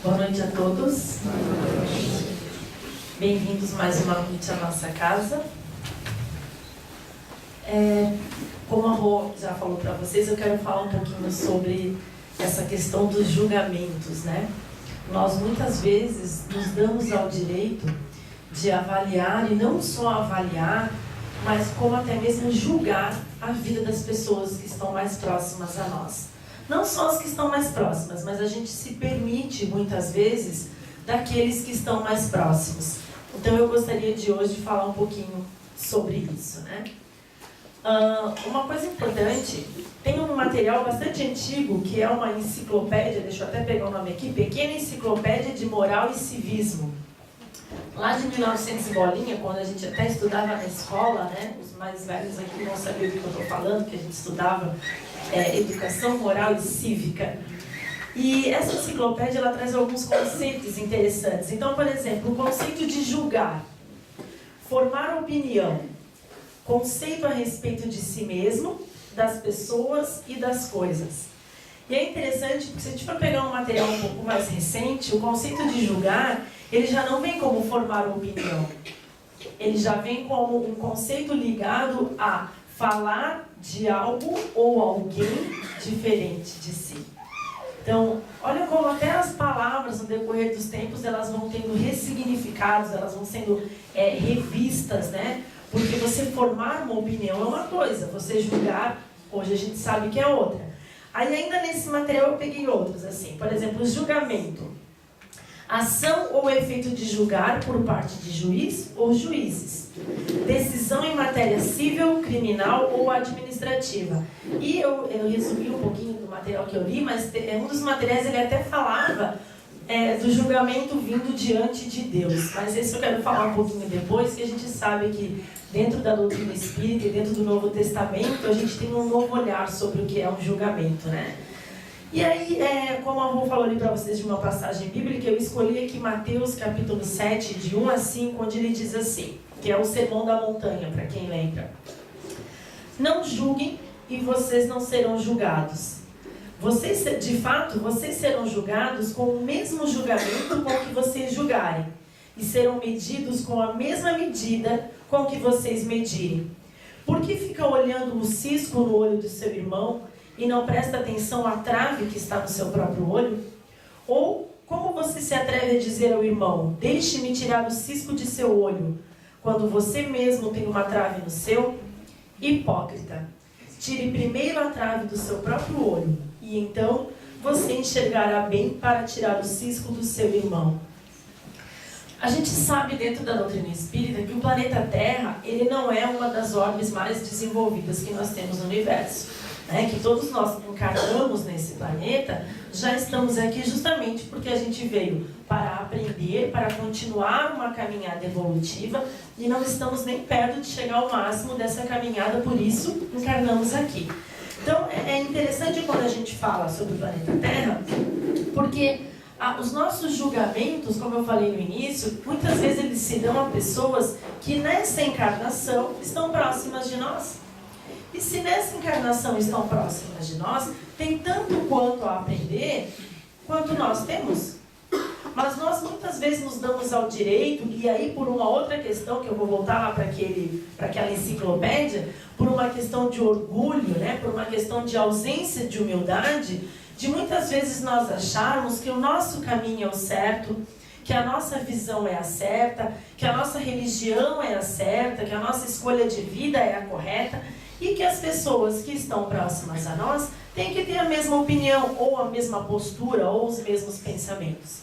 Boa noite a todos. Bem-vindos mais uma noite à nossa casa. Como a Rô já falou para vocês, eu quero falar um pouquinho sobre essa questão dos julgamentos, né? Nós muitas vezes nos damos ao direito de avaliar, e não só avaliar, mas como até mesmo julgar a vida das pessoas que estão mais próximas a nós. Não só as que estão mais próximas, mas a gente se permite, muitas vezes, daqueles que estão mais próximos. Então, eu gostaria de hoje falar um pouquinho sobre isso, né? Uma coisa importante, tem um material bastante antigo, que é uma enciclopédia, deixa eu até pegar o nome aqui, Pequena Enciclopédia de Moral e Civismo. Lá de 1900 e bolinha, quando a gente até estudava na escola, né? Os mais velhos aqui vão saber do que eu estou falando, que a gente estudava educação moral e cívica. E essa enciclopédia, ela traz alguns conceitos interessantes. Então, por exemplo, o conceito de julgar, formar opinião, conceito a respeito de si mesmo, das pessoas e das coisas. E é interessante, porque se a gente for pegar um material um pouco mais recente, o conceito de julgar, ele já não vem como formar opinião. Ele já vem como um conceito ligado a falar de algo ou alguém diferente de si. Então, olha como até as palavras no decorrer dos tempos, elas vão tendo ressignificados, elas vão sendo revistas, né? Porque você formar uma opinião é uma coisa, você julgar, hoje a gente sabe que é outra. Aí ainda nesse material eu peguei outros, assim, por exemplo, julgamento. Ação ou efeito de julgar por parte de juiz ou juízes. Decisão em matéria civil, criminal ou administrativa. E eu resumi um pouquinho do material que eu li, mas um dos materiais ele até falava do julgamento vindo diante de Deus. Mas esse eu quero falar um pouquinho depois, que a gente sabe que dentro da doutrina espírita e dentro do Novo Testamento, a gente tem um novo olhar sobre o que é um julgamento, né? E aí, como a Rô falou ali para vocês de uma passagem bíblica, eu escolhi aqui Mateus capítulo 7, de 1 a 5, onde ele diz assim, que é o Sermão da Montanha, para quem lembra. Não julguem e vocês não serão julgados. De fato, vocês serão julgados com o mesmo julgamento com que vocês julgarem. E serão medidos com a mesma medida com que vocês medirem. Por que fica olhando o cisco no olho do seu irmão e não presta atenção à trave que está no seu próprio olho? Ou como você se atreve a dizer ao irmão, deixe-me tirar o cisco de seu olho, quando você mesmo tem uma trave no seu? Hipócrita, tire primeiro a trave do seu próprio olho, e então você enxergará bem para tirar o cisco do seu irmão. A gente sabe dentro da doutrina espírita que o planeta Terra, ele não é uma das orbes mais desenvolvidas que nós temos no universo. Que todos nós que encarnamos nesse planeta, já estamos aqui justamente porque a gente veio para aprender, para continuar uma caminhada evolutiva, e não estamos nem perto de chegar ao máximo dessa caminhada, por isso encarnamos aqui. Então é interessante quando a gente fala sobre o planeta Terra, porque os nossos julgamentos, como eu falei no início, muitas vezes eles se dão a pessoas que nessa encarnação estão próximas de nós. E se nessa encarnação estão próximas de nós, tem tanto quanto a aprender, quanto nós temos. Mas nós muitas vezes nos damos ao direito, e aí por uma outra questão, que eu vou voltar lá para aquela enciclopédia, por uma questão de orgulho, né, por uma questão de ausência de humildade, de muitas vezes nós acharmos que o nosso caminho é o certo, que a nossa visão é a certa, que a nossa religião é a certa, que a nossa escolha de vida é a correta, e que as pessoas que estão próximas a nós têm que ter a mesma opinião, ou a mesma postura, ou os mesmos pensamentos.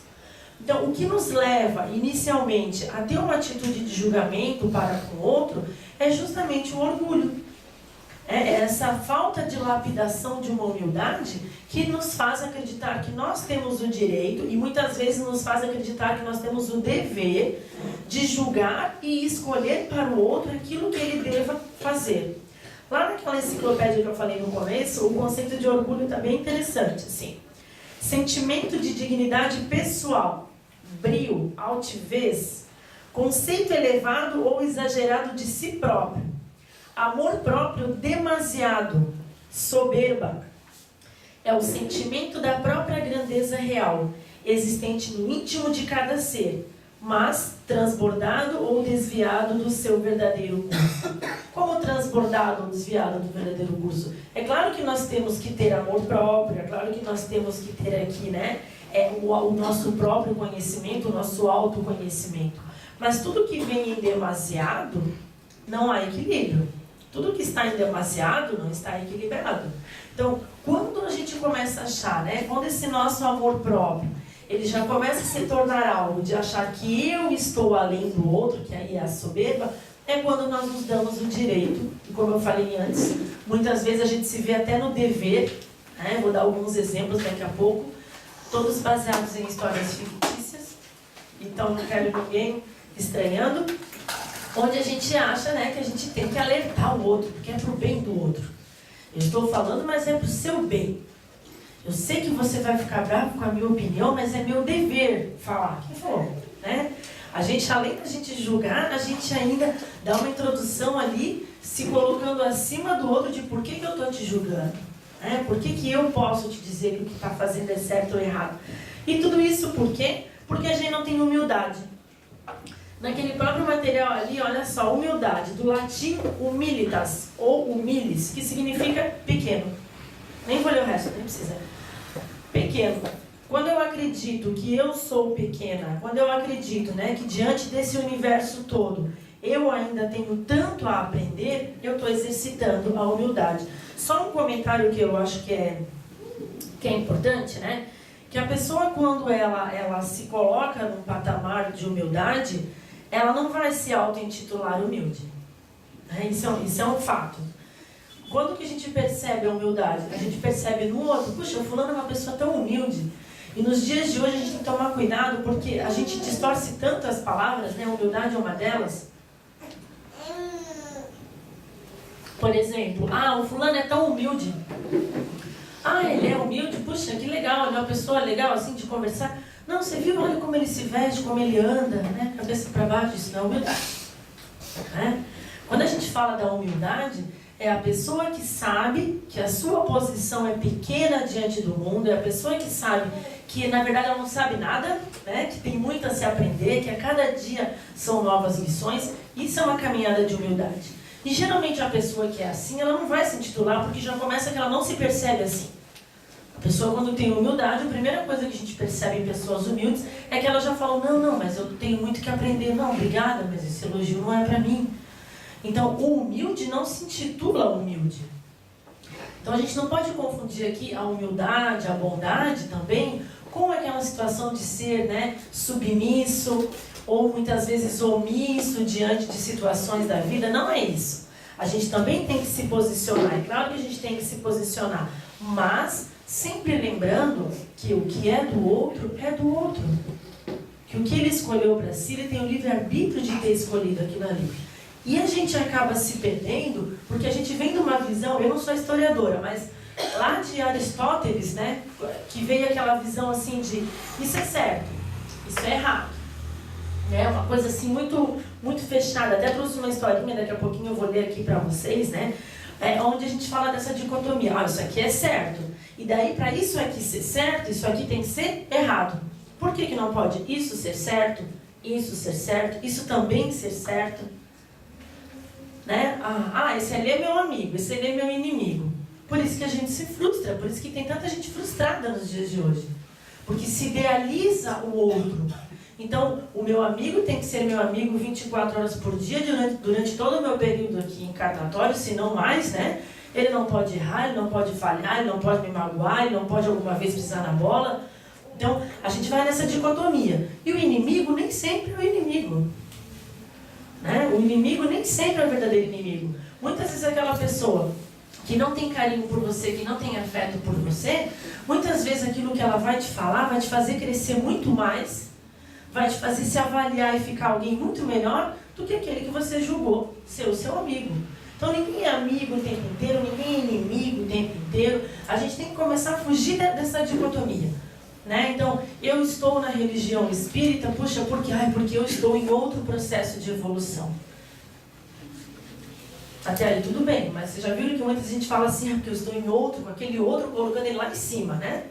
Então, o que nos leva, inicialmente, a ter uma atitude de julgamento para com o outro, é justamente o orgulho. É essa falta de lapidação de uma humildade que nos faz acreditar que nós temos o direito, e muitas vezes nos faz acreditar que nós temos o dever de julgar e escolher para o outro aquilo que ele deva fazer. Lá naquela enciclopédia que eu falei no começo, o conceito de orgulho está bem interessante, assim. Sentimento de dignidade pessoal, brio, altivez, conceito elevado ou exagerado de si próprio, amor próprio demasiado, soberba. É o sentimento da própria grandeza real, existente no íntimo de cada ser, mas transbordado ou desviado do seu verdadeiro curso. Como transbordado ou desviado do verdadeiro curso? É claro que nós temos que ter amor próprio, é claro que nós temos que ter aqui, né, o nosso próprio conhecimento, o nosso autoconhecimento. Mas tudo que vem em demasiado, não há equilíbrio. Tudo que está em demasiado não está equilibrado. Então, quando a gente começa a achar, né, quando esse nosso amor próprio, ele já começa a se tornar algo de achar que eu estou além do outro, que aí é a soberba, é quando nós nos damos o direito, e como eu falei antes, muitas vezes a gente se vê até no dever, né, vou dar alguns exemplos daqui a pouco, todos baseados em histórias fictícias, então não quero ninguém estranhando, onde a gente acha, né, que a gente tem que alertar o outro, porque é para o bem do outro. Eu estou falando, mas é para o seu bem. Eu sei que você vai ficar bravo com a minha opinião, mas é meu dever falar. Quem falou? Né? A gente, além da gente julgar, a gente ainda dá uma introdução ali, se colocando acima do outro de por que eu estou te julgando. Né? Por que eu posso te dizer que o que está fazendo é certo ou errado? E tudo isso por quê? Porque a gente não tem humildade. Naquele próprio material ali, olha só, humildade, do latim humilitas, ou humilis, que significa pequeno. Nem vou ler o resto, nem precisa. Pequeno. Quando eu acredito que eu sou pequena, quando eu acredito, né, que diante desse universo todo, eu ainda tenho tanto a aprender, eu estou exercitando a humildade. Só um comentário que eu acho que é importante, né? Que a pessoa, quando ela se coloca num patamar de humildade, ela não vai se auto-intitular humilde. Né? Isso é um fato. Quando que a gente percebe a humildade? A gente percebe no outro. Puxa, o fulano é uma pessoa tão humilde. E nos dias de hoje a gente tem que tomar cuidado, porque a gente distorce tanto as palavras, né? A humildade é uma delas. Por exemplo, o fulano é tão humilde. Ele é humilde? Puxa, que legal, ele é uma pessoa legal assim de conversar. Não, você viu? Olha como ele se veste, como ele anda, né? Cabeça para baixo, isso não é humildade. Né? Quando a gente fala da humildade, é a pessoa que sabe que a sua posição é pequena diante do mundo, é a pessoa que sabe que, na verdade, ela não sabe nada, né? Que tem muito a se aprender, que a cada dia são novas lições. Isso é uma caminhada de humildade. E, geralmente, a pessoa que é assim, ela não vai se intitular, porque já começa que ela não se percebe assim. A pessoa, quando tem humildade, a primeira coisa que a gente percebe em pessoas humildes é que elas já falam, não, mas eu tenho muito que aprender. Não, obrigada, mas esse elogio não é para mim. Então, o humilde não se intitula humilde. Então, a gente não pode confundir aqui a humildade, a bondade também, com aquela situação de ser, né, submisso, ou muitas vezes omisso diante de situações da vida. Não é isso. A gente também tem que se posicionar. É claro que a gente tem que se posicionar, mas sempre lembrando que o que é do outro, que o que ele escolheu para si, ele tem o livre-arbítrio de ter escolhido aquilo ali. E a gente acaba se perdendo, porque a gente vem de uma visão, eu não sou historiadora, mas lá de Aristóteles, né, que veio aquela visão assim de, isso é certo, isso é errado. É uma coisa assim muito, muito fechada. Até trouxe uma historinha, daqui a pouquinho eu vou ler aqui para vocês, né, onde a gente fala dessa dicotomia, isso aqui é certo. E daí, para isso aqui ser certo, isso aqui tem que ser errado. Por que não pode isso ser certo, isso também ser certo? Né? Esse ali é meu amigo, esse ali é meu inimigo. Por isso que a gente se frustra, por isso que tem tanta gente frustrada nos dias de hoje. Porque se idealiza o outro. Então, o meu amigo tem que ser meu amigo 24 horas por dia, durante todo o meu período aqui encarnatório, se não mais, né? Ele não pode errar, ele não pode falhar, ele não pode me magoar, ele não pode alguma vez pisar na bola. Então, a gente vai nessa dicotomia. E o inimigo nem sempre é o inimigo. Né? O inimigo nem sempre é o verdadeiro inimigo. Muitas vezes aquela pessoa que não tem carinho por você, que não tem afeto por você, muitas vezes aquilo que ela vai te falar vai te fazer crescer muito mais, vai te fazer se avaliar e ficar alguém muito melhor do que aquele que você julgou ser o seu amigo. Então ninguém é amigo o tempo inteiro, ninguém é inimigo o tempo inteiro. A gente tem que começar a fugir dessa dicotomia. Né? Então, eu estou na religião espírita, puxa, porque eu estou em outro processo de evolução. Até aí tudo bem, mas vocês já viram que muita gente fala assim, porque eu estou em outro, com aquele outro, colocando ele lá em cima, né?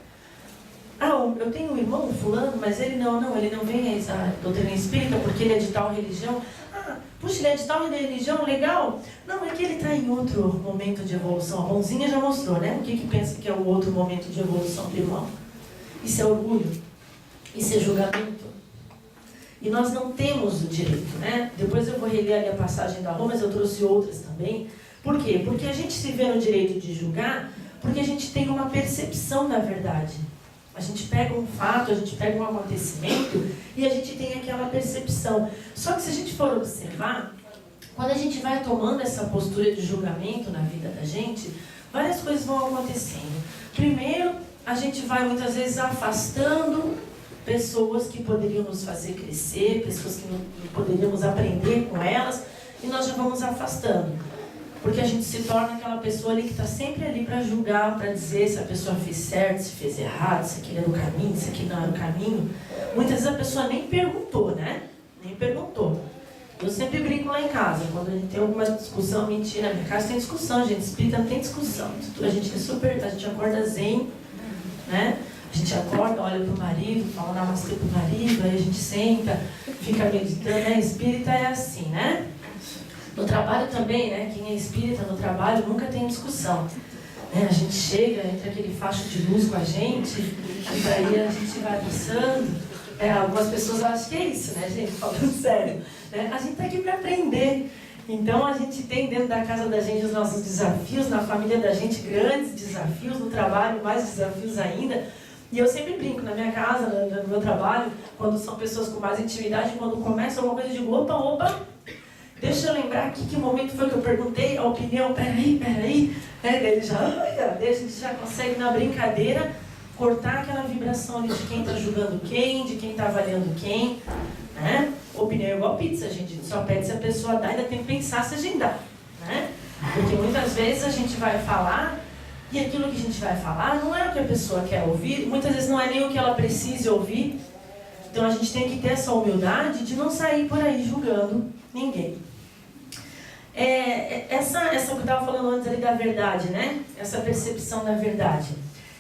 Eu tenho um irmão fulano, mas ele não vem a doutrina espírita porque ele é de tal religião. Puxa, ele é de tal religião, legal. Não, é que ele está em outro momento de evolução. A Ronzinha já mostrou, né? O que pensa que é o outro momento de evolução do irmão? Isso é orgulho. Isso é julgamento. E nós não temos o direito, né? Depois eu vou reler ali a passagem da Roma, mas eu trouxe outras também. Por quê? Porque a gente se vê no direito de julgar, porque a gente tem uma percepção da verdade. A gente pega um fato, a gente pega um acontecimento e a gente tem aquela percepção. Só que se a gente for observar, quando a gente vai tomando essa postura de julgamento na vida da gente, várias coisas vão acontecendo. Primeiro, a gente vai muitas vezes afastando pessoas que poderiam nos fazer crescer, pessoas que poderíamos aprender com elas, e nós já vamos afastando. Porque a gente se torna aquela pessoa ali que está sempre ali para julgar, para dizer se a pessoa fez certo, se fez errado, se aquilo era o caminho, se aquilo não era o caminho. Muitas vezes a pessoa nem perguntou, né? Nem perguntou. Eu sempre brinco lá em casa, quando a gente tem alguma discussão, mentira, na minha casa tem discussão, gente, espírita não tem discussão. A gente acorda zen, né? A gente acorda, olha para o marido, fala namastê para o marido, aí a gente senta, fica meditando, né? Espírita é assim, né? No trabalho também, né? Quem é espírita no trabalho nunca tem discussão. Né? A gente chega, entra aquele facho de luz com a gente, e daí a gente vai passando. Algumas pessoas acham que é isso, né, gente? Falando sério. Né? A gente está aqui para aprender. Então a gente tem dentro da casa da gente os nossos desafios, na família da gente grandes desafios, no trabalho mais desafios ainda. E eu sempre brinco na minha casa, no meu trabalho, quando são pessoas com mais intimidade, quando começa alguma coisa, eu digo, opa, deixa eu lembrar aqui que momento foi que eu perguntei a opinião, peraí, né? Daí a gente já consegue na brincadeira cortar aquela vibração ali de quem está julgando quem, de quem está avaliando quem, né? Opinião é igual pizza, gente só pede se a pessoa dá, ainda tem que pensar se a gente dá, né? Porque muitas vezes a gente vai falar e aquilo que a gente vai falar não é o que a pessoa quer ouvir, muitas vezes não é nem o que ela precisa ouvir. Então a gente tem que ter essa humildade de não sair por aí julgando ninguém. Essa que eu estava falando antes ali da verdade, né? Essa percepção da verdade.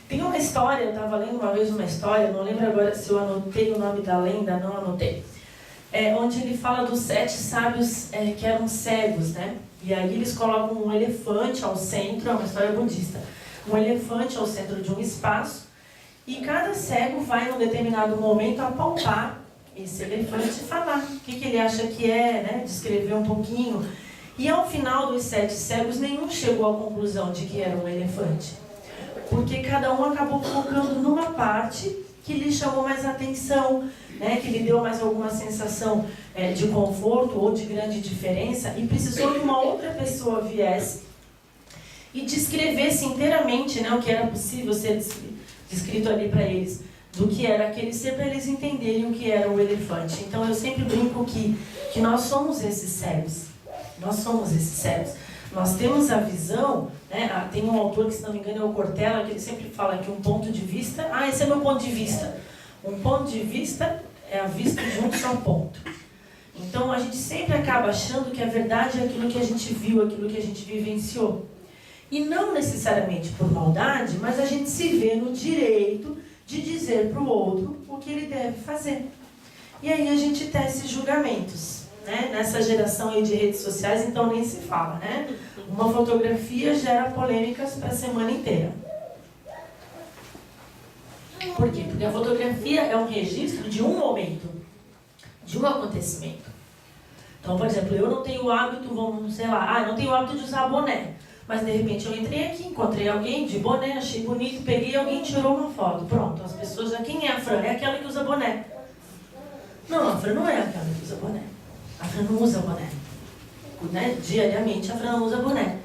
Tem uma história, eu estava lendo uma vez uma história, não lembro agora se eu anotei o nome da lenda, não anotei. Onde ele fala dos 7 sábios que eram cegos, né? E aí eles colocam um elefante ao centro, é uma história budista. Um elefante ao centro de um espaço e cada cego vai, num determinado momento, apalpar esse elefante e falar o que ele acha que é, né? Descrever um pouquinho. E ao final dos 7 cegos, nenhum chegou à conclusão de que era um elefante. Porque cada um acabou focando numa parte que lhe chamou mais atenção, né? Que lhe deu mais alguma sensação de conforto ou de grande diferença, e precisou que uma outra pessoa viesse e descrevesse inteiramente, né, o que era possível ser descrito ali para eles, do que era aquele ser, para eles entenderem o que era o elefante. Então eu sempre brinco que nós somos esses cegos. Nós somos esses cegos. Nós temos a visão, né? Tem um autor que, se não me engano, é o Cortella, que ele sempre fala que um ponto de vista... esse é meu ponto de vista. Um ponto de vista é a vista de um só ponto. Então, a gente sempre acaba achando que a verdade é aquilo que a gente viu, aquilo que a gente vivenciou. E não necessariamente por maldade, mas a gente se vê no direito de dizer para o outro o que ele deve fazer. E aí a gente tece julgamentos. Né? Nessa geração aí de redes sociais, então nem se fala, né? Uma fotografia gera polêmicas para a semana inteira. Por quê? Porque a fotografia é um registro de um momento, de um acontecimento. Então, por exemplo, eu não tenho o hábito, não tenho o hábito de usar boné. Mas de repente eu entrei aqui, encontrei alguém de boné, achei bonito, peguei e alguém tirou uma foto. Pronto, as pessoas já... Quem é a Fran? É aquela que usa boné. Não, a Fran não é aquela que usa boné. A Fran não usa boné. Né? Diariamente a Fran não usa boné.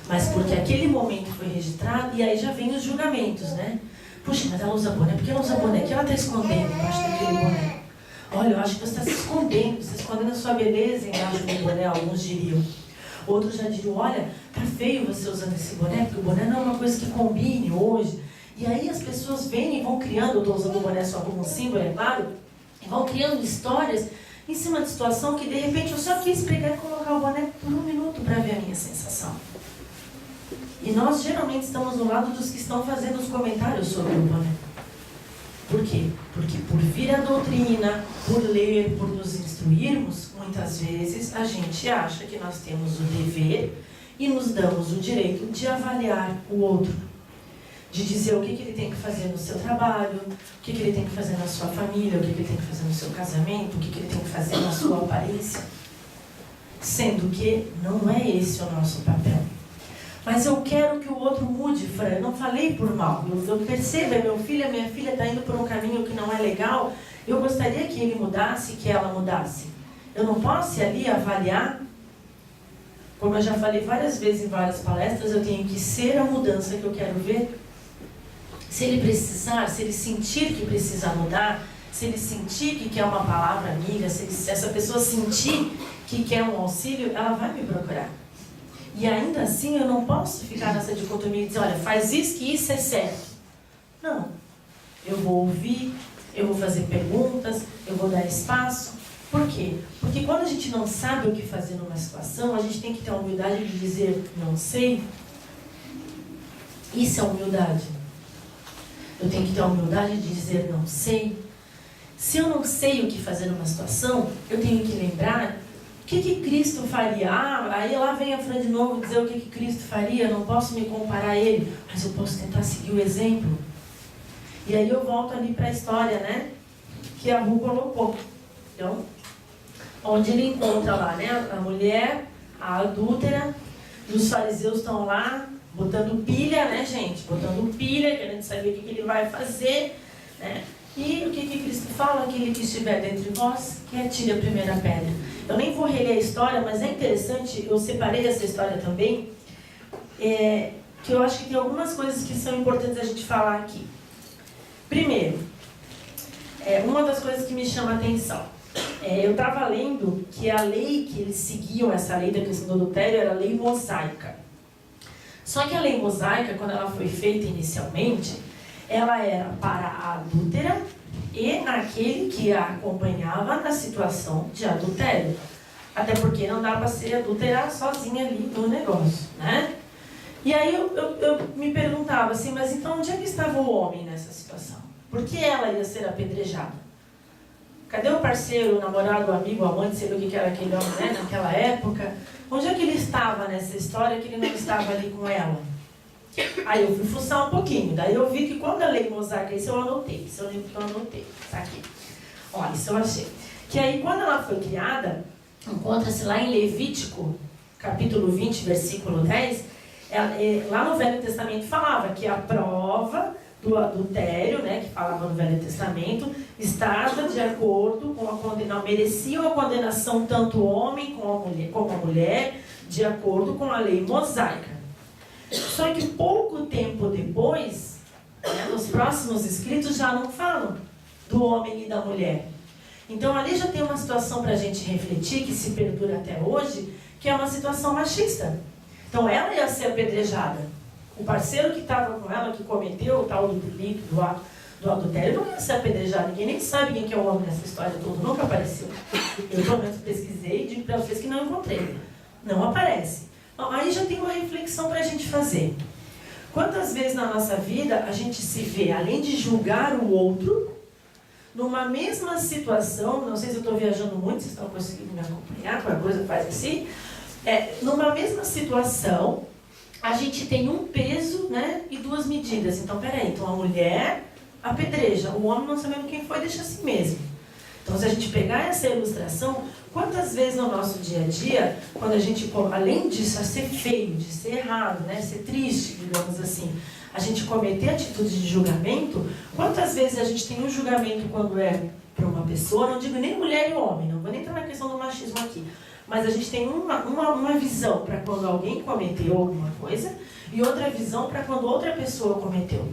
Mas porque aquele momento foi registrado e aí já vem os julgamentos, né? Puxa, mas ela usa boné. Por que ela usa boné? O que ela está escondendo embaixo daquele boné? Olha, eu acho que você está se escondendo. Você está escondendo a sua beleza embaixo do boné, alguns diriam. Outros já diriam, olha, tá feio você usando esse boné, porque o boné não é uma coisa que combine hoje. E aí as pessoas vêm e vão criando, eu estou usando o boné só como um símbolo, é claro, e vão criando histórias em cima de situação que de repente eu só quis pegar e colocar o boné por um minuto para ver a minha sensação. E nós geralmente estamos do lado dos que estão fazendo os comentários sobre o boné. Por quê? Porque por vir a doutrina, por ler, por nos instruirmos, muitas vezes a gente acha que nós temos o dever e nos damos o direito de avaliar o outro. De dizer o que ele tem que fazer no seu trabalho, o que ele tem que fazer na sua família, o que ele tem que fazer no seu casamento, o que ele tem que fazer na sua aparência. Sendo que não é esse o nosso papel. Mas eu quero que o outro mude, Fran. Eu não falei por mal. Eu percebo, é meu filho, a minha filha está indo por um caminho que não é legal. Eu gostaria que ele mudasse, que ela mudasse. Eu não posso ir ali avaliar. Como eu já falei várias vezes em várias palestras, eu tenho que ser a mudança que eu quero ver. Se ele precisar, se ele sentir que precisa mudar, se ele sentir que quer uma palavra amiga, se essa pessoa sentir que quer um auxílio, ela vai me procurar. E ainda assim eu não posso ficar nessa dicotomia e dizer, olha, faz isso que isso é certo. Não. Eu vou ouvir, eu vou fazer perguntas, eu vou dar espaço. Por quê? Porque quando a gente não sabe o que fazer numa situação, a gente tem que ter a humildade de dizer, não sei. Isso é humildade. Eu tenho que ter a humildade de dizer, não sei. Se eu não sei o que fazer numa situação, eu tenho que lembrar o que Cristo faria. Aí lá vem a Fran de novo dizer o que Cristo faria. Eu não posso me comparar a ele, mas eu posso tentar seguir o exemplo. E aí eu volto ali para a história, né? Que a Ru colocou. Então, onde ele encontra lá, né? A mulher, a adúltera, e os fariseus estão lá botando pilha, né, gente? Botando pilha, querendo saber o que ele vai fazer, né? E o que Cristo fala? Aquele que estiver dentre vós, que atire a primeira pedra. Eu nem vou reler a história, mas é interessante, eu separei essa história também, que eu acho que tem algumas coisas que são importantes a gente falar aqui. Primeiro, uma das coisas que me chama a atenção, eu estava lendo que a lei que eles seguiam, essa lei da questão do adultério, era a lei mosaica. Só que a lei mosaica, quando ela foi feita inicialmente, ela era para a adúltera e aquele que a acompanhava na situação de adultério. Até porque não dá para ser adúltera sozinha ali no negócio, né? E aí eu me perguntava assim, mas então onde é que estava o homem nessa situação? Por que ela ia ser apedrejada? Cadê o parceiro, o namorado, o amigo, o amante, sei lá o que era aquele homem, né, naquela época? Onde é que ele estava nessa história que ele não estava ali com ela? Aí eu fui fuçar um pouquinho, daí eu vi que quando a lei mosaica, isso eu anotei, isso eu lembro que eu anotei, tá aqui. Olha, isso eu achei. Que aí quando ela foi criada, encontra-se lá em Levítico, capítulo 20, versículo 10, lá no Velho Testamento falava que a prova do adultério, né, que falava no Velho Testamento, estava de acordo com a condenação, mereciam a condenação tanto o homem como a mulher, de acordo com a lei mosaica. Só que pouco tempo depois, né, nos próximos escritos já não falam do homem e da mulher. Então ali já tem uma situação para a gente refletir, que se perdura até hoje, que é uma situação machista. Então ela ia ser apedrejada. O parceiro que estava com ela, que cometeu o tal do delito, do adultério, não ia ser apedrejado. Ninguém nem sabe quem que é o homem nessa história toda, nunca apareceu. Eu pelo menos pesquisei e digo para vocês que não encontrei. Não aparece. Aí já tem uma reflexão para a gente fazer. Quantas vezes na nossa vida a gente se vê, além de julgar o outro, numa mesma situação, não sei se eu estou viajando muito, vocês estão conseguindo me acompanhar, qualquer coisa faz assim, numa mesma situação, a gente tem um peso, né, e duas medidas. Então, peraí, então a mulher apedreja, o homem não sabendo quem foi, deixa assim mesmo. Então, se a gente pegar essa ilustração, quantas vezes no nosso dia a dia, quando a gente, além disso, a ser feio, de ser errado, né, ser triste, digamos assim, a gente cometer atitudes de julgamento, quantas vezes a gente tem um julgamento quando é para uma pessoa, não digo nem mulher e homem, não vou nem entrar na questão do machismo aqui, mas a gente tem uma visão para quando alguém cometeu alguma coisa e outra visão para quando outra pessoa cometeu.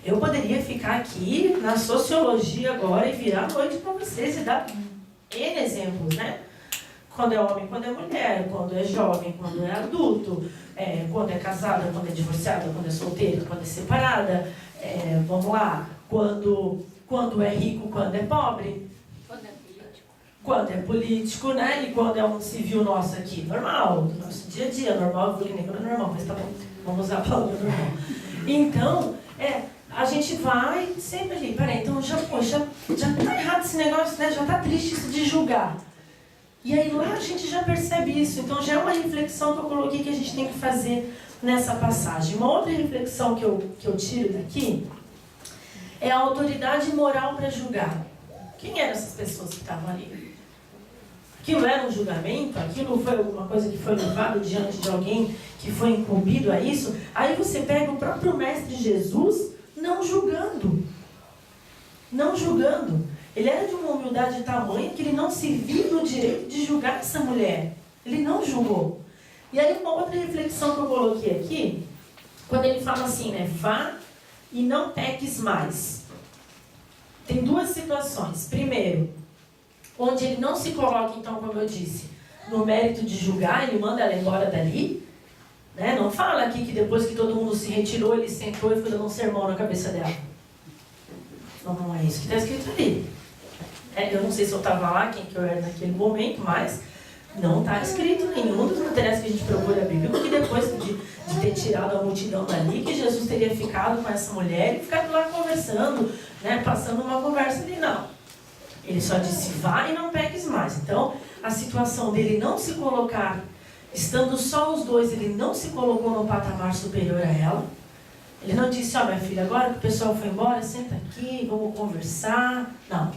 Eu poderia ficar aqui na sociologia agora e virar a noite para vocês e dar N exemplos, né? Quando é homem, quando é mulher, quando é jovem, quando é adulto, quando é casada, quando é divorciada, quando é solteira, quando é separada, vamos lá, quando é rico, quando é pobre. Quando é político, né? E quando é um civil nosso aqui, normal, do nosso dia a dia, normal, eu vou ler normal, mas tá bom, vamos usar a palavra normal. Então, a gente vai sempre ali, peraí, então já tá errado esse negócio, né? Já tá triste isso de julgar. E aí lá a gente já percebe isso, então já é uma reflexão que eu coloquei que a gente tem que fazer nessa passagem. Uma outra reflexão que eu tiro daqui é a autoridade moral para julgar. Quem eram essas pessoas que estavam ali? Aquilo era um julgamento? Aquilo foi alguma coisa que foi levado diante de alguém que foi incumbido a isso? Aí você pega o próprio Mestre Jesus não julgando. Não julgando. Ele era de uma humildade tamanha que ele não se viu no direito de julgar essa mulher. Ele não julgou. E aí uma outra reflexão que eu coloquei aqui, quando ele fala assim, né? Vá e não peques mais. Tem duas situações. Primeiro, onde ele não se coloca, então, como eu disse, no mérito de julgar, ele manda ela embora dali. Né? Não fala aqui que depois que todo mundo se retirou, ele sentou e ficou dando um sermão na cabeça dela. Não é isso que está escrito ali. Eu não sei se eu estava lá, quem que eu era naquele momento, mas não está escrito nenhum dos materiais que a gente procura a Bíblia, porque depois de ter tirado a multidão dali, que Jesus teria ficado com essa mulher e ficado lá conversando, né, passando uma conversa ali, não. Ele só disse, vá e não peques mais. Então, a situação dele não se colocar, estando só os dois, ele não se colocou no patamar superior a ela. Ele não disse, ó, minha filha, agora que o pessoal foi embora, senta aqui, vamos conversar. Não.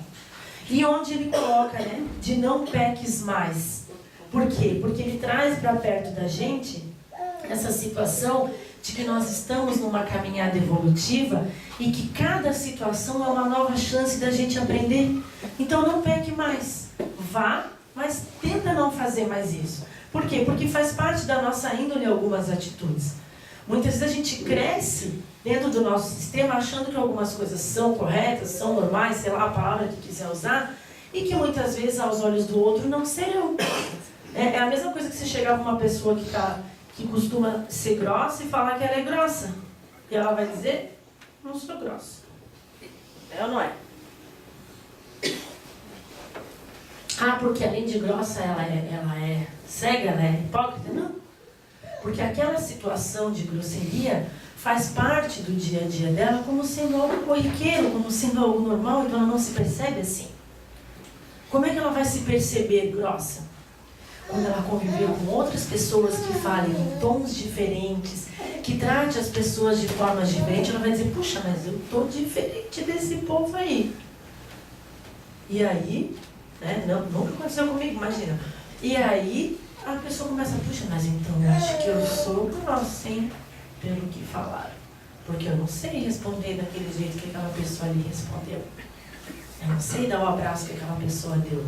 E onde ele coloca, né, de não peques mais. Por quê? Porque ele traz para perto da gente essa situação de que nós estamos numa caminhada evolutiva e que cada situação é uma nova chance da gente aprender. Então não peque mais. Vá, mas tenta não fazer mais isso. Por quê? Porque faz parte da nossa índole algumas atitudes. Muitas vezes a gente cresce dentro do nosso sistema achando que algumas coisas são corretas, são normais, sei lá a palavra que quiser usar, e que muitas vezes aos olhos do outro não serão. É a mesma coisa que você chegar para uma pessoa que costuma ser grossa e falar que ela é grossa. E ela vai dizer, não sou grossa. É ou não é? Ah, porque além de grossa ela é cega, ela é hipócrita? Não. Porque aquela situação de grosseria faz parte do dia a dia dela como sendo algo corriqueiro, como sendo algo normal, então ela não se percebe assim. Como é que ela vai se perceber grossa? Quando ela conviver com outras pessoas que falem em tons diferentes, que trate as pessoas de formas diferentes, ela vai dizer, puxa, mas eu estou diferente desse povo aí. E aí, né, nunca aconteceu comigo, imagina. E aí, a pessoa começa, puxa, mas então eu acho que eu sou grossa, hein, pelo que falaram. Porque eu não sei responder daquele jeito que aquela pessoa ali respondeu. Eu não sei dar o abraço que aquela pessoa deu.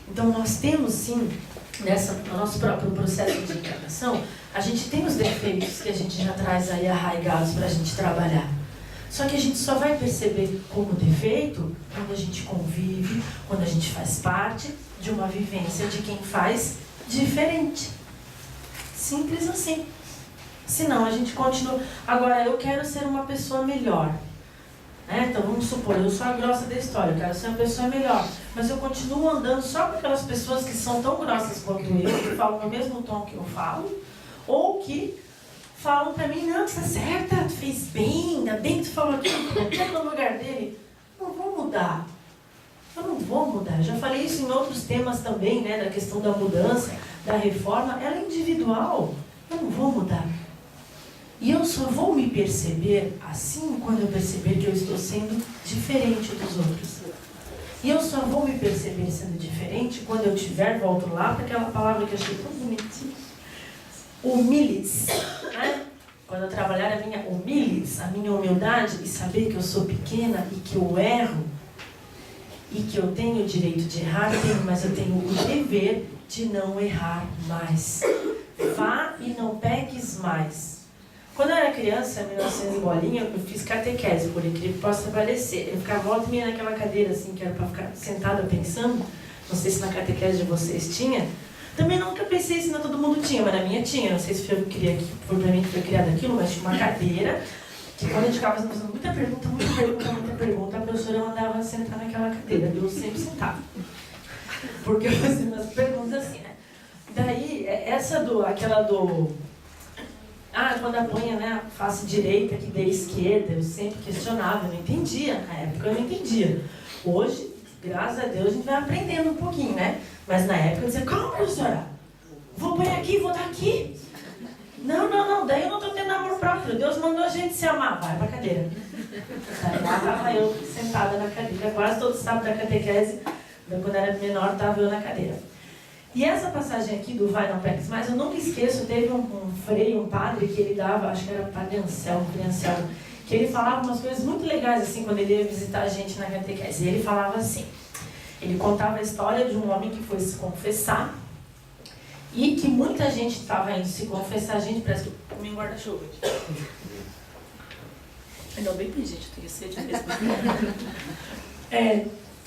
Então nós temos sim, no nosso próprio processo de encarnação, a gente tem os defeitos que a gente já traz aí arraigados para a gente trabalhar. Só que a gente só vai perceber como defeito quando a gente convive, quando a gente faz parte de uma vivência de quem faz diferente. Simples assim. Senão a gente continua. Agora, eu quero ser uma pessoa melhor. Então vamos supor, eu sou a grossa da história, eu quero ser uma pessoa melhor. Mas eu continuo andando só com aquelas pessoas que são tão grossas quanto eu, que falam no mesmo tom que eu falo, ou que falam pra mim, não, tu tá certa, tu fez bem, ainda bem que tu falou aquilo, coloquei no lugar dele. Não vou mudar. Eu não vou mudar. Já falei isso em outros temas também, né, da questão da mudança, da reforma. Ela é individual. Eu não vou mudar. E eu só vou me perceber assim quando eu perceber que eu estou sendo diferente dos outros. E eu só vou me perceber sendo diferente quando eu tiver, volto lá para aquela palavra que eu achei tão bonitinha, humildes, né? Quando eu trabalhar a minha humildes, a minha humildade e saber que eu sou pequena e que eu erro e que eu tenho o direito de errar, mas eu tenho o dever de não errar mais. Vá e não peques mais. Quando eu era criança, em 1900 e bolinha, eu fiz catequese, por incrível que possa parecer. Eu ficava volta e meia naquela cadeira, assim, que era para ficar sentada pensando. Não sei se na catequese de vocês tinha. Também nunca pensei se não todo mundo tinha, mas na minha tinha. Não sei se foi para mim que foi criado aquilo, mas tinha uma cadeira que quando a gente ficava fazendo muita pergunta, a professora mandava sentar naquela cadeira. Eu sempre sentava. Porque eu fazia umas perguntas assim, né? Daí, quando apanha, né, a face direita que dê esquerda, eu sempre questionava, eu não entendia, na época eu não entendia. Hoje, graças a Deus, a gente vai aprendendo um pouquinho, né? Mas na época eu dizia, calma, professora, vou pôr aqui, vou dar aqui. Não, daí eu não estou tendo amor próprio, Deus mandou a gente se amar, vai pra cadeira. Aí lá estava eu sentada na cadeira, quase todo sábado da catequese, quando era menor, estava eu na cadeira. E essa passagem aqui do Vai Não Peques Mais, eu nunca esqueço, teve um freio, um padre que ele dava, acho que era Padre Anselmo, que ele falava umas coisas muito legais, assim, quando ele ia visitar a gente na catequese. E ele falava assim, ele contava a história de um homem que foi se confessar, e que muita gente estava indo se confessar, gente, parece que eu comi um guarda-chuva aqui. Ainda bem que, gente, eu tenho sede mesmo.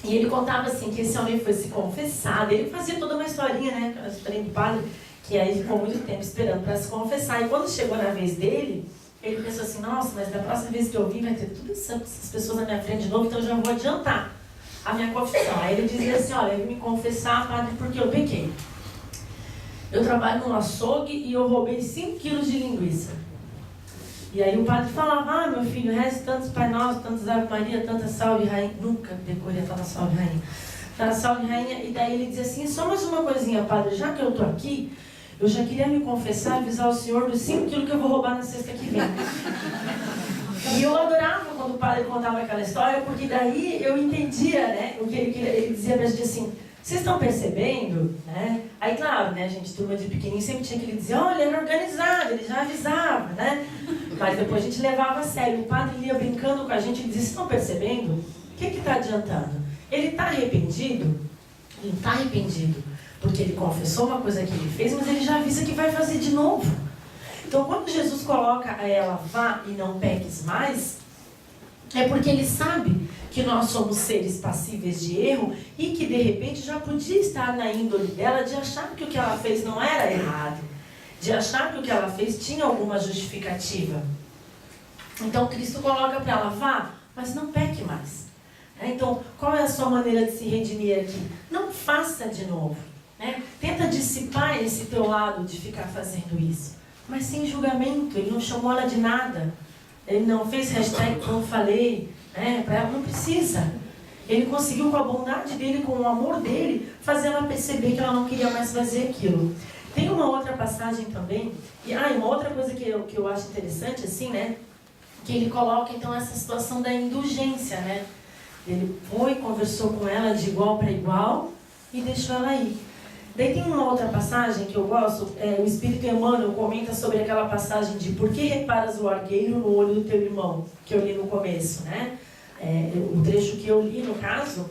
E ele contava assim, que esse homem foi se confessar, ele fazia toda uma historinha, né, aquela historinha do padre, que aí ficou muito tempo esperando para se confessar. E quando chegou na vez dele, ele pensou assim, nossa, mas da próxima vez que eu vim vai ter tudo isso, essas pessoas na minha frente de novo, então eu já vou adiantar a minha confissão. Aí ele dizia assim, olha, eu vim me confessar, padre, porque eu pequei. Eu trabalho num açougue e eu roubei 5 quilos de linguiça. E aí o padre falava, meu filho, reze tantos Pai Nosso, tantos Ave Maria, tantas Salve Rainha. Nunca decorei aquela Salve Rainha. Tá, Salve Rainha. E daí ele dizia assim, só mais uma coisinha, padre, já que eu tô aqui, eu já queria me confessar, avisar o senhor dos 5 quilos que eu vou roubar na sexta que vem. E eu adorava quando o padre contava aquela história, porque daí eu entendia, né, o que ele dizia pra gente assim, vocês estão percebendo? Né? Aí, claro, né, gente, turma de pequenininho sempre tinha que ele dizer, olha, ele era organizado, ele já avisava, né? Mas depois a gente levava a sério. O padre ia brincando com a gente e dizia, vocês estão percebendo? O que está adiantando? Ele está arrependido? Ele está arrependido, porque ele confessou uma coisa que ele fez, mas ele já avisa que vai fazer de novo. Então, quando Jesus coloca a ela, vá e não peques mais, é porque ele sabe que nós somos seres passíveis de erro e que, de repente, já podia estar na índole dela de achar que o que ela fez não era errado, de achar que o que ela fez tinha alguma justificativa. Então, Cristo coloca para ela, vá, mas não peque mais. Então, qual é a sua maneira de se redimir aqui? Não faça de novo. Né? Tenta dissipar esse teu lado de ficar fazendo isso. Mas sem julgamento, ele não chamou ela de nada. Ele não fez hashtag como falei, né? Para ela não precisa. Ele conseguiu com a bondade dele, com o amor dele, fazer ela perceber que ela não queria mais fazer aquilo. Tem uma outra passagem também, e uma outra coisa que eu acho interessante, assim, né? Que ele coloca então essa situação da indulgência, né? Ele foi, conversou com ela de igual para igual e deixou ela ir. Daí tem uma outra passagem que eu gosto, o Espírito Emmanuel comenta sobre aquela passagem de por que reparas o argueiro no olho do teu irmão, que eu li no começo, né? O trecho que eu li, no caso,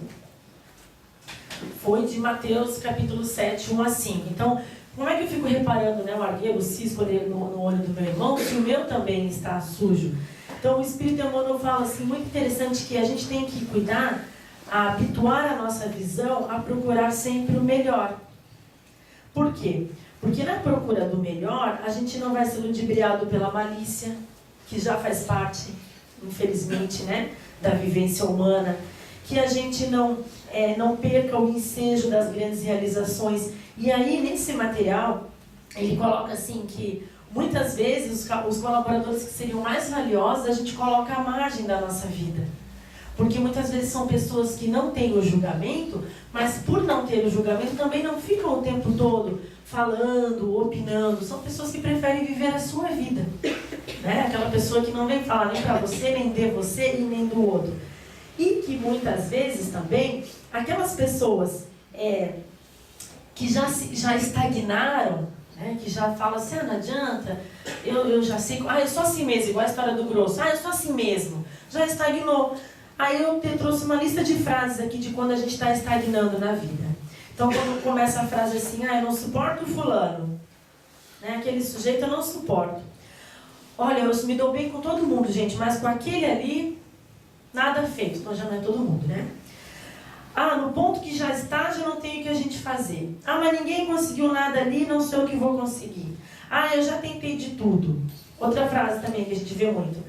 foi de Mateus capítulo 7, 1 a 5. Então, como é que eu fico reparando, né, o argueiro, o cisco no olho do meu irmão, se o meu também está sujo? Então, o Espírito Emmanuel fala assim, muito interessante, que a gente tem que cuidar, a habituar a nossa visão a procurar sempre o melhor. Por quê? Porque na procura do melhor, a gente não vai ser ludibriado pela malícia, que já faz parte, infelizmente, né, da vivência humana, que a gente não perca o ensejo das grandes realizações. E aí, nesse material, ele coloca assim que muitas vezes os colaboradores que seriam mais valiosos, a gente coloca à margem da nossa vida. Porque muitas vezes são pessoas que não têm o julgamento, mas por não ter o julgamento também não ficam o tempo todo falando, opinando. São pessoas que preferem viver a sua vida. Né? Aquela pessoa que não vem falar nem para você, nem de você e nem do outro. E que muitas vezes também, aquelas pessoas que já estagnaram, né? Que já falam assim, não adianta, eu já sei, eu sou assim mesmo, igual a história do grosso, eu sou assim mesmo, já estagnou. Aí eu trouxe uma lista de frases aqui de quando a gente está estagnando na vida. Então, quando começa a frase assim, eu não suporto o fulano, né? Aquele sujeito eu não suporto. Olha, eu me dou bem com todo mundo, gente, mas com aquele ali, nada feito. Então já não é todo mundo, né? No ponto que já está, já não tem o que a gente fazer. Mas ninguém conseguiu nada ali, não sei o que vou conseguir. Eu já tentei de tudo. Outra frase também que a gente vê muito.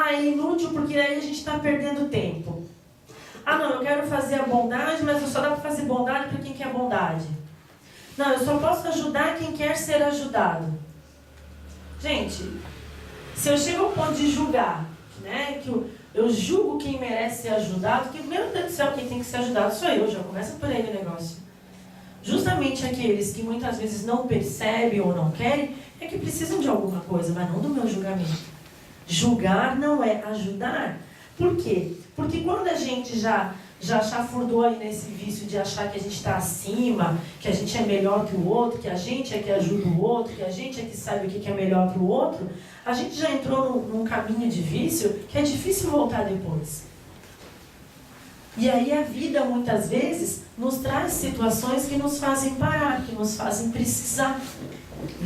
É inútil porque aí a gente está perdendo tempo. Não, eu quero fazer a bondade, mas só dá para fazer bondade para quem quer bondade. Não, eu só posso ajudar quem quer ser ajudado. Gente, Se eu chego ao ponto de julgar, né, que eu julgo quem merece ser ajudado, que, meu Deus do céu, quem tem que ser ajudado sou eu, já começa por aí o negócio. Justamente aqueles que muitas vezes não percebem ou não querem, é que precisam de alguma coisa, mas não do meu julgamento. Julgar não é ajudar. Por quê? Porque quando a gente já chafurdou aí nesse vício de achar que a gente está acima, que a gente é melhor que o outro, que a gente é que ajuda o outro, que a gente é que sabe o que é melhor para o outro, a gente já entrou num caminho de vício que é difícil voltar depois. E aí a vida, muitas vezes, nos traz situações que nos fazem parar, que nos fazem precisar.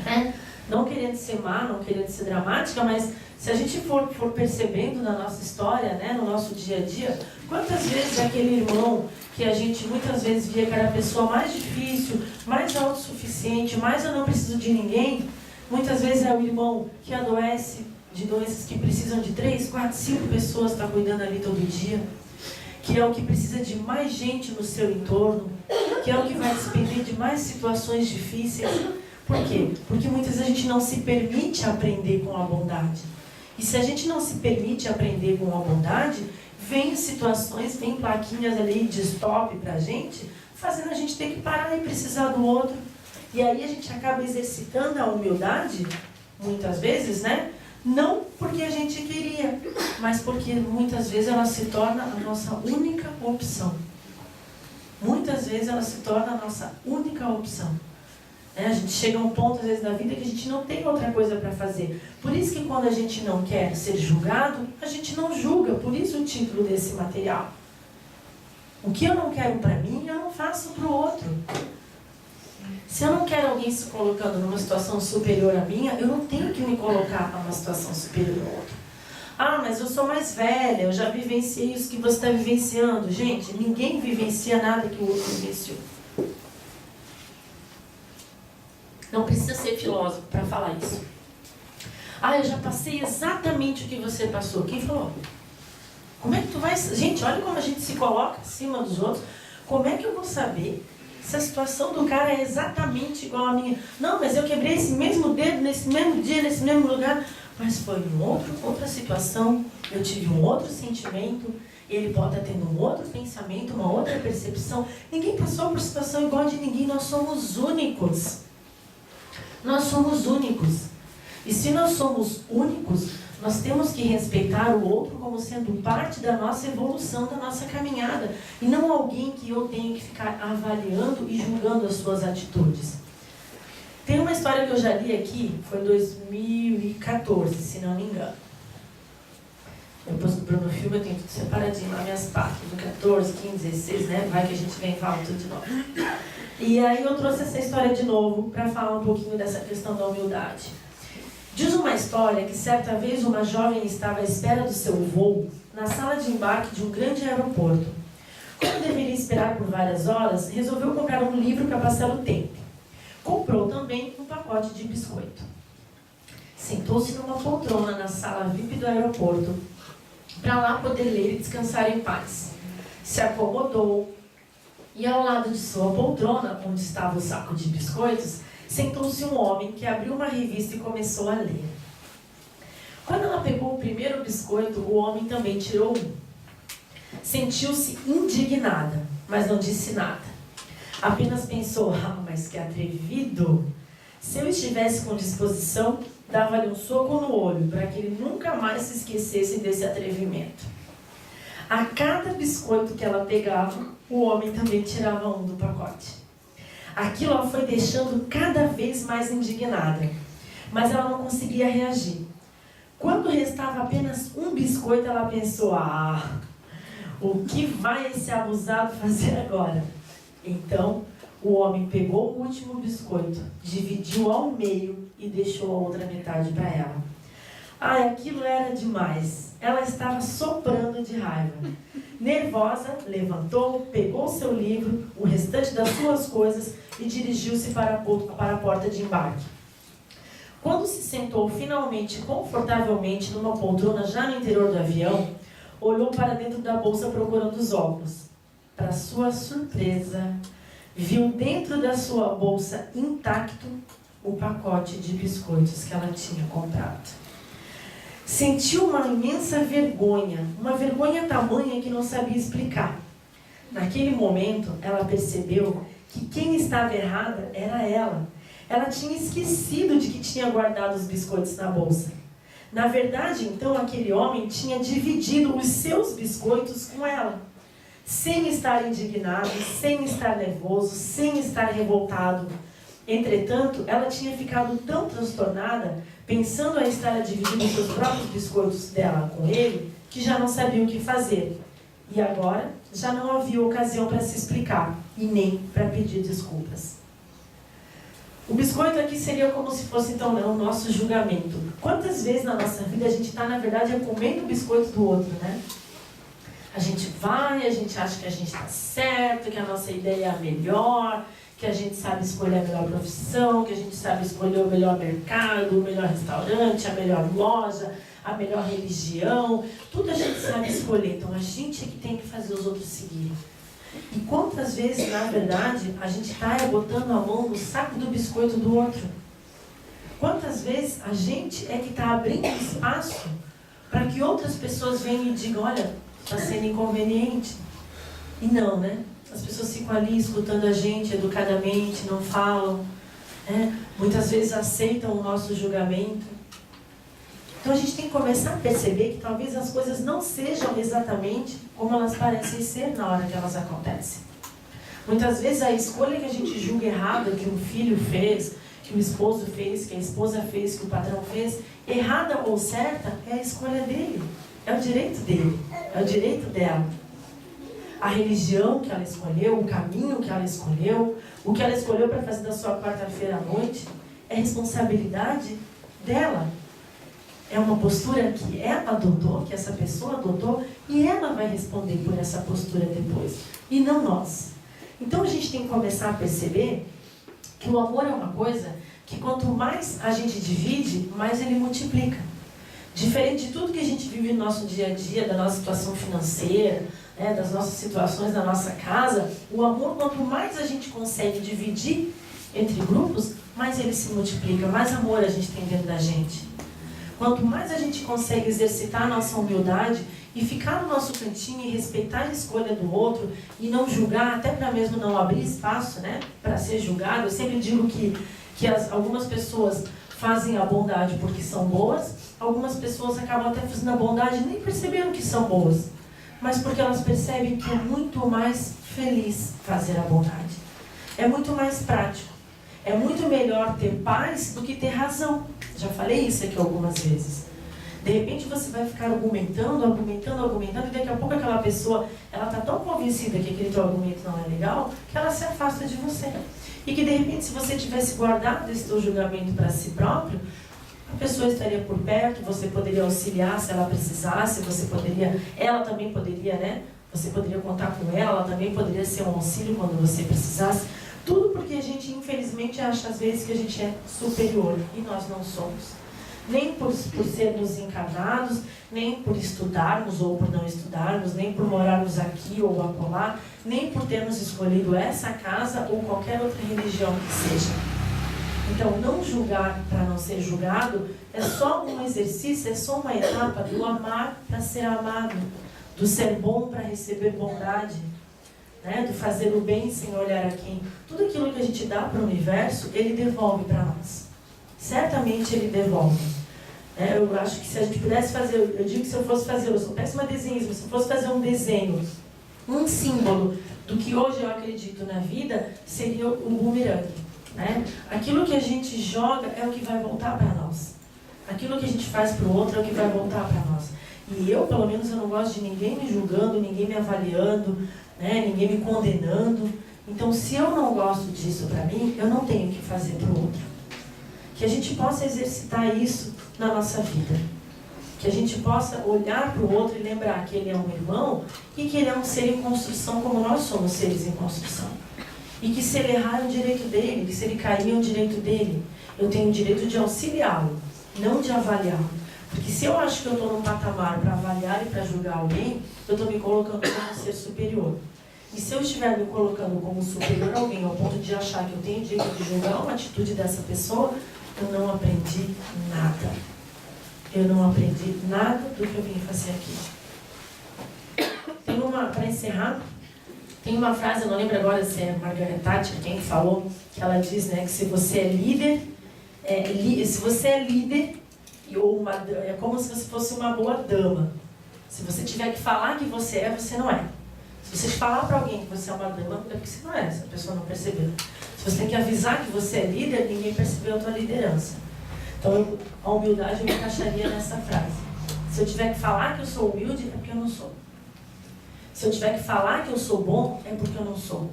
Né? Não querendo ser má, não querendo ser dramática, mas se a gente for percebendo na nossa história, né, no nosso dia a dia, quantas vezes aquele irmão que a gente muitas vezes via que era a pessoa mais difícil, mais autossuficiente, mais eu não preciso de ninguém, muitas vezes é o irmão que adoece de doenças que precisam de 3, 4, 5 pessoas para cuidando ali todo dia, que é o que precisa de mais gente no seu entorno, que é o que vai depender de mais situações difíceis. Por quê? Porque muitas vezes a gente não se permite aprender com a bondade. E se a gente não se permite aprender com a bondade, vem situações, vem plaquinhas ali de stop pra gente, fazendo a gente ter que parar e precisar do outro. E aí a gente acaba exercitando a humildade, muitas vezes, né? Não porque a gente queria, mas porque muitas vezes ela se torna a nossa única opção. Muitas vezes ela se torna a nossa única opção. A gente chega a um ponto, às vezes, da vida que a gente não tem outra coisa para fazer. Por isso que quando a gente não quer ser julgado, a gente não julga. Por isso o título desse material. O que eu não quero para mim, eu não faço para o outro. Se eu não quero alguém se colocando numa situação superior à minha, eu não tenho que me colocar numa situação superior ao outro. Ah, mas eu sou mais velha, eu já vivenciei isso que você está vivenciando. Gente, ninguém vivencia nada que o outro vivenciou. Não precisa ser filósofo para falar isso. Ah, eu já passei exatamente o que você passou. Quem falou? Como é que tu vai... Gente, olha como a gente se coloca acima dos outros. Como é que eu vou saber se a situação do cara é exatamente igual à minha? Não, mas eu quebrei esse mesmo dedo, nesse mesmo dia, nesse mesmo lugar. Mas foi outra situação. Eu tive um outro sentimento. Ele pode estar tendo um outro pensamento, uma outra percepção. Ninguém passou por situação igual a de ninguém. Nós somos únicos. Nós somos únicos. E se nós somos únicos, nós temos que respeitar o outro como sendo parte da nossa evolução, da nossa caminhada. E não alguém que eu tenho que ficar avaliando e julgando as suas atitudes. Tem uma história que eu já li aqui, foi em 2014, se não me engano. Depois do Bruno Filme eu tenho tudo separadinho nas minhas partes, do 14, 15, 16, né? Vai que a gente vem e fala tudo de novo. E aí eu trouxe essa história de novo para falar um pouquinho dessa questão da humildade. Diz uma história que certa vez uma jovem estava à espera do seu voo na sala de embarque de um grande aeroporto. Como deveria esperar por várias horas, resolveu comprar um livro para passar o tempo. Comprou também um pacote de biscoito. Sentou-se numa poltrona na sala VIP do aeroporto para lá poder ler e descansar em paz. Se acomodou. E ao lado de sua poltrona, onde estava o saco de biscoitos, sentou-se um homem que abriu uma revista e começou a ler. Quando ela pegou o primeiro biscoito, o homem também tirou um. Sentiu-se indignada, mas não disse nada. Apenas pensou, mas que atrevido! Se eu estivesse com disposição, dava-lhe um soco no olho, para que ele nunca mais se esquecesse desse atrevimento. A cada biscoito que ela pegava, o homem também tirava um do pacote. Aquilo a foi deixando cada vez mais indignada, mas ela não conseguia reagir. Quando restava apenas um biscoito, ela pensou, o que vai esse abusado fazer agora? Então, o homem pegou o último biscoito, dividiu ao meio e deixou a outra metade para ela. Aquilo era demais. Ela estava soprando de raiva. Nervosa, levantou, pegou seu livro, o restante das suas coisas e dirigiu-se para a porta de embarque. Quando se sentou finalmente, confortavelmente, numa poltrona já no interior do avião, olhou para dentro da bolsa procurando os óculos. Para sua surpresa, viu dentro da sua bolsa intacto o pacote de biscoitos que ela tinha comprado. sentiu uma imensa vergonha, uma vergonha tamanha que não sabia explicar. Naquele momento, ela percebeu que quem estava errada era ela. Ela tinha esquecido de que tinha guardado os biscoitos na bolsa. Na verdade, então, aquele homem tinha dividido os seus biscoitos com ela. Sem estar indignado, sem estar nervoso, sem estar revoltado. Entretanto, ela tinha ficado tão transtornada, pensando em estar dividindo os seus próprios biscoitos dela com ele, que já não sabia o que fazer. E agora, já não havia ocasião para se explicar, e nem para pedir desculpas. O biscoito aqui seria como se fosse, então, né, o nosso julgamento. Quantas vezes na nossa vida a gente está, na verdade, comendo o biscoito do outro, né? A gente vai, a gente acha que a gente está certo, que a nossa ideia é a melhor, que a gente sabe escolher a melhor profissão, que a gente sabe escolher o melhor mercado, o melhor restaurante, a melhor loja, a melhor religião. Tudo a gente sabe escolher. Então, a gente é que tem que fazer os outros seguirem. E quantas vezes, na verdade, a gente está botando a mão no saco do biscoito do outro? Quantas vezes a gente é que está abrindo espaço para que outras pessoas venham e digam, olha, está sendo inconveniente. E não, né? As pessoas ficam ali escutando a gente educadamente, não falam, né? Muitas vezes aceitam o nosso julgamento. Então a gente tem que começar a perceber que talvez as coisas não sejam exatamente como elas parecem ser na hora que elas acontecem. Muitas vezes a escolha que a gente julga errada, que um filho fez, que o esposo fez, que a esposa fez, que o patrão fez, errada ou certa, é a escolha dele. É o direito dele, é o direito dela. A religião que ela escolheu, o caminho que ela escolheu, o que ela escolheu para fazer da sua quarta-feira à noite, é responsabilidade dela. É uma postura que ela adotou, que essa pessoa adotou, e ela vai responder por essa postura depois, e não nós. Então a gente tem que começar a perceber que o amor é uma coisa que quanto mais a gente divide, mais ele multiplica. Diferente de tudo que a gente vive no nosso dia a dia, da nossa situação financeira, né, das nossas situações na nossa casa, o amor, quanto mais a gente consegue dividir entre grupos, mais ele se multiplica, mais amor a gente tem dentro da gente. Quanto mais a gente consegue exercitar a nossa humildade e ficar no nosso cantinho e respeitar a escolha do outro e não julgar, até para mesmo não abrir espaço, né, para ser julgado. Eu sempre digo que algumas pessoas fazem a bondade porque são boas, algumas pessoas acabam até fazendo a bondade e nem percebendo que são boas, mas porque elas percebem que é muito mais feliz fazer a bondade. É muito mais prático. É muito melhor ter paz do que ter razão. Já falei isso aqui algumas vezes. De repente você vai ficar argumentando, e daqui a pouco aquela pessoa, ela está tão convencida que aquele teu argumento não é legal, que ela se afasta de você. E que de repente, se você tivesse guardado esse teu julgamento para si próprio, a pessoa estaria por perto, você poderia auxiliar se ela precisasse, ela também poderia, né? Você poderia contar com ela também poderia ser um auxílio quando você precisasse. Tudo porque a gente, infelizmente, acha às vezes que a gente é superior, e nós não somos. Nem por sermos encarnados, nem por estudarmos ou por não estudarmos, nem por morarmos aqui ou acolá, nem por termos escolhido essa casa ou qualquer outra religião que seja. Então, não julgar para não ser julgado é só um exercício, é só uma etapa do amar para ser amado, do ser bom para receber bondade, né? Do fazer o bem sem olhar a quem. Tudo aquilo que a gente dá para o universo, ele devolve para nós. Certamente ele devolve. Eu acho que se a gente pudesse fazer, eu digo que se eu fosse fazer, eu sou péssima desenhista, se eu fosse fazer um desenho, um símbolo do que hoje eu acredito na vida, seria o bumerangue. Né? Aquilo que a gente joga é o que vai voltar para nós. Aquilo que a gente faz para o outro é o que vai voltar para nós. E eu, pelo menos, eu não gosto de ninguém me julgando, ninguém me avaliando, né? Ninguém me condenando. Então, se eu não gosto disso para mim, eu não tenho que fazer para o outro. Que a gente possa exercitar isso na nossa vida. Que a gente possa olhar para o outro e lembrar que ele é um irmão e que ele é um ser em construção como nós somos seres em construção. E que se ele errar é o direito dele, que se ele cair é o direito dele. Eu tenho o direito de auxiliá-lo, não de avaliá-lo. Porque se eu acho que eu estou num patamar para avaliar e para julgar alguém, eu estou me colocando como um ser superior. E se eu estiver me colocando como superior a alguém, ao ponto de achar que eu tenho direito de julgar uma atitude dessa pessoa, eu não aprendi nada. eu não aprendi nada do que eu vim fazer aqui. Para encerrar, tem uma frase, eu não lembro agora se é Margaret Thatcher quem falou, que ela diz, né, que se você é líder, se você é líder, é como se você fosse uma boa dama. Se você tiver que falar que você é, você não é. Se você falar para alguém que você é uma dama, é porque você não é, se a pessoa não percebeu. Se você tem que avisar que você é líder, ninguém percebeu a tua liderança. Então, a humildade eu encaixaria nessa frase. Se eu tiver que falar que eu sou humilde, é porque eu não sou. Se eu tiver que falar que eu sou bom, é porque eu não sou.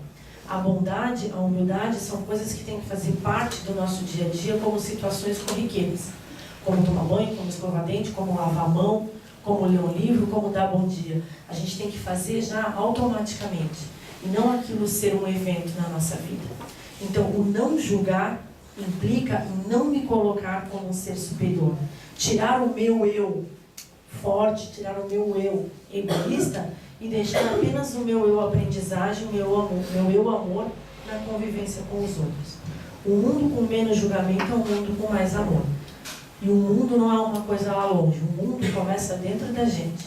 A bondade, a humildade são coisas que têm que fazer parte do nosso dia a dia como situações corriqueiras. Como tomar banho, como escovar dente, como lavar a mão, como ler um livro, como dar bom dia. A gente tem que fazer já automaticamente. E não aquilo ser um evento na nossa vida. Então, o não julgar implica em não me colocar como um ser superior. Tirar o meu eu forte, tirar o meu eu egoísta e deixar apenas o meu eu aprendizagem, o meu eu amor na convivência com os outros. O mundo com menos julgamento é um mundo com mais amor. E o mundo não é uma coisa lá longe, o mundo começa dentro da gente.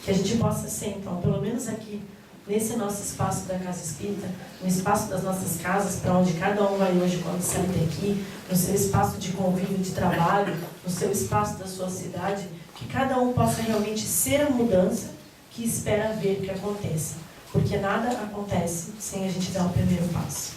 Que a gente possa ser, então, pelo menos aqui, nesse nosso espaço da Casa Espírita, no espaço das nossas casas, para onde cada um vai hoje quando sai daqui, no seu espaço de convívio, de trabalho, no seu espaço da sua cidade, que cada um possa realmente ser a mudança que espera ver que aconteça. Porque nada acontece sem a gente dar o primeiro passo.